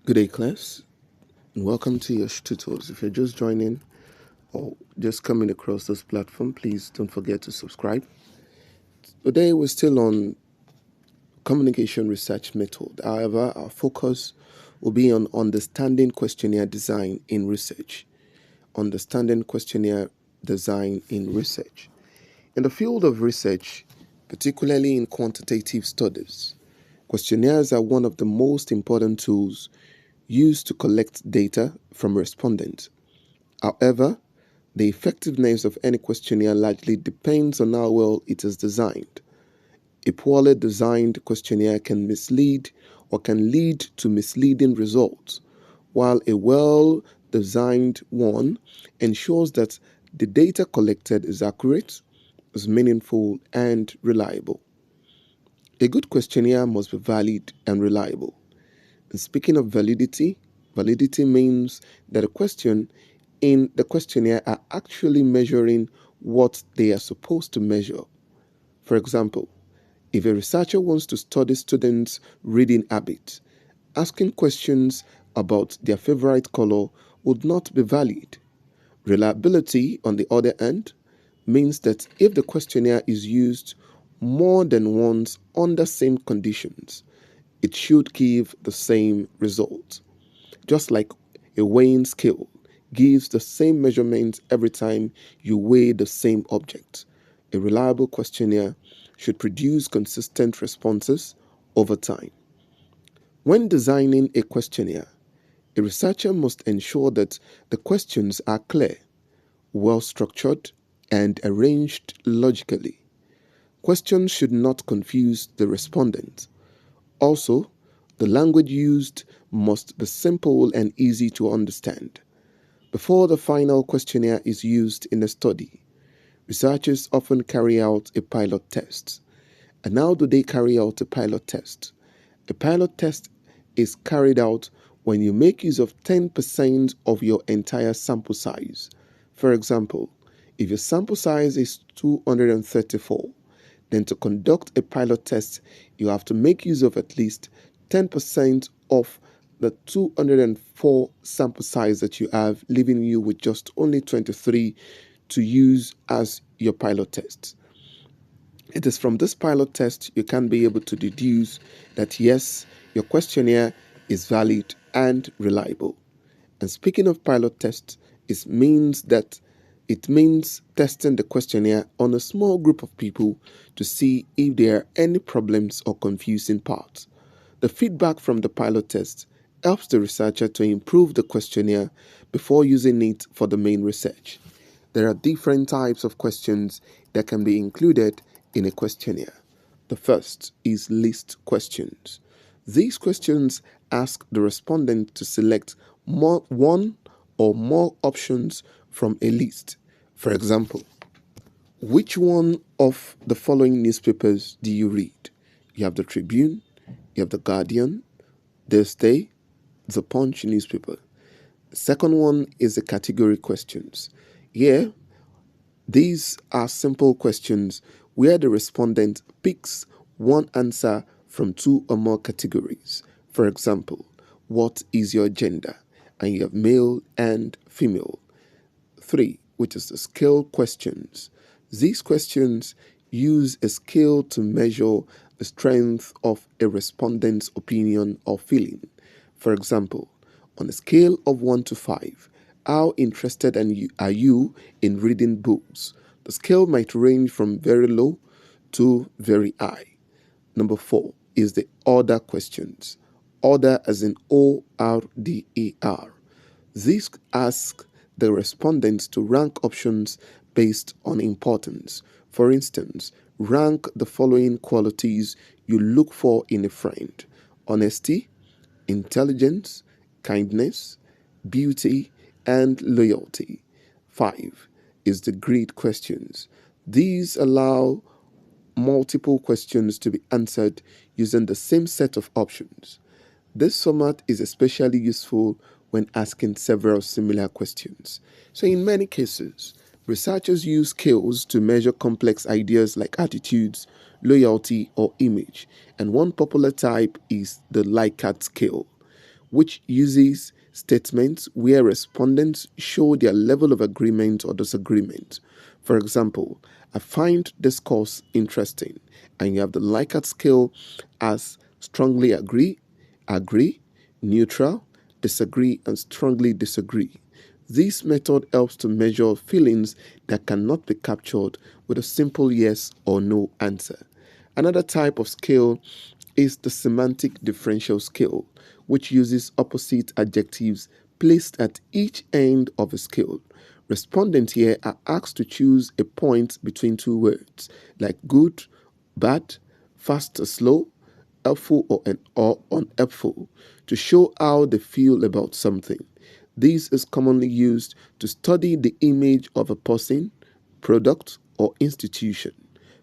Good day, class, and welcome to your tutorials. If you're just joining or just coming across this platform, please don't forget to subscribe. Today, we're still on communication research method. However, our focus will be on understanding questionnaire design in research. Understanding questionnaire design in research. In the field of research, particularly in quantitative studies, questionnaires are one of the most important tools used to collect data from respondents. However, the effectiveness of any questionnaire largely depends on how well it is designed. A poorly designed questionnaire can mislead or can lead to misleading results, while a well designed one ensures that the data collected is accurate, is meaningful, and reliable. A good questionnaire must be valid and reliable. And speaking of validity, validity means that a question in the questionnaire are actually measuring what they are supposed to measure. For example, if a researcher wants to study students' reading habits, asking questions about their favorite color would not be valid. Reliability, on the other hand, means that if the questionnaire is used more than once under same conditions, it should give the same result. Just like a weighing scale gives the same measurement every time you weigh the same object, a reliable questionnaire should produce consistent responses over time. When designing a questionnaire, a researcher must ensure that the questions are clear, well structured, and arranged logically. Questions should not confuse the respondent. Also, the language used must be simple and easy to understand. Before the final questionnaire is used in a study, researchers often carry out a pilot test. And how do they carry out a pilot test? A pilot test is carried out when you make use of 10% of your entire sample size. For example, if your sample size is 234, then to conduct a pilot test, you have to make use of at least 10% of the 204 sample size that you have, leaving you with just only 23 to use as your pilot test. It is from this pilot test you can be able to deduce that yes, your questionnaire is valid and reliable. And speaking of pilot tests, it means testing the questionnaire on a small group of people to see if there are any problems or confusing parts. The feedback from the pilot test helps the researcher to improve the questionnaire before using it for the main research. There are different types of questions that can be included in a questionnaire. The first is list questions. These questions ask the respondent to select one or more options from a list. For example, which one of the following newspapers do you read? You have the Tribune, you have the Guardian, This Day, the Punch newspaper. The second one is the category questions. Here, these are simple questions where the respondent picks one answer from two or more categories. For example, what is your gender? And you have male and female. 3, which is the scale questions. These questions use a scale to measure the strength of a respondent's opinion or feeling. For example, on a scale of 1 to 5, how interested are you in reading books? The scale might range from very low to very high. Number 4 is the order questions. Order as in ORDER. These ask the respondents to rank options based on importance. For instance, rank the following qualities you look for in a friend: honesty, intelligence, kindness, beauty, and loyalty. 5 is the grid questions. These allow multiple questions to be answered using the same set of options. This format is especially useful when asking several similar questions. So, in many cases, researchers use scales to measure complex ideas like attitudes, loyalty, or image, and one popular type is the Likert scale, which uses statements where respondents show their level of agreement or disagreement. For example, I find this course interesting, and you have the Likert scale as strongly agree, agree, neutral, disagree, and strongly disagree. This method helps to measure feelings that cannot be captured with a simple yes or no answer. Another type of scale is the semantic differential scale, which uses opposite adjectives placed at each end of a scale. Respondents here are asked to choose a point between two words, like good, bad, fast or slow, helpful or unhelpful, to show how they feel about something. This is commonly used to study the image of a person, product, or institution.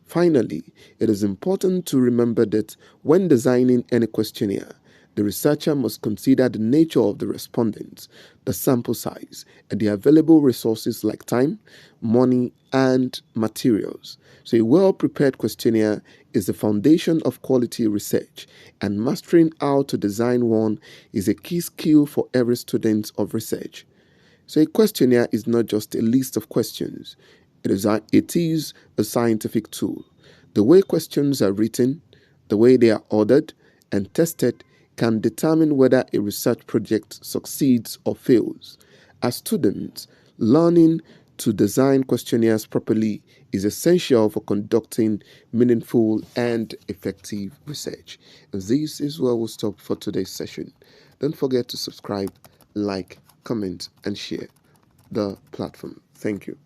Finally, it is important to remember that when designing any questionnaire, the researcher must consider the nature of the respondents, the sample size, and the available resources like time, money, and materials. So, a well prepared questionnaire is the foundation of quality research, and mastering how to design one is a key skill for every student of research. So a questionnaire is not just a list of questions. It is a scientific tool. The way questions are written, the way they are ordered and tested can determine whether a research project succeeds or fails. As students, learning to design questionnaires properly is essential for conducting meaningful and effective research. And this is where we'll stop for today's session. Don't forget to subscribe, like, comment, and share the platform. Thank you.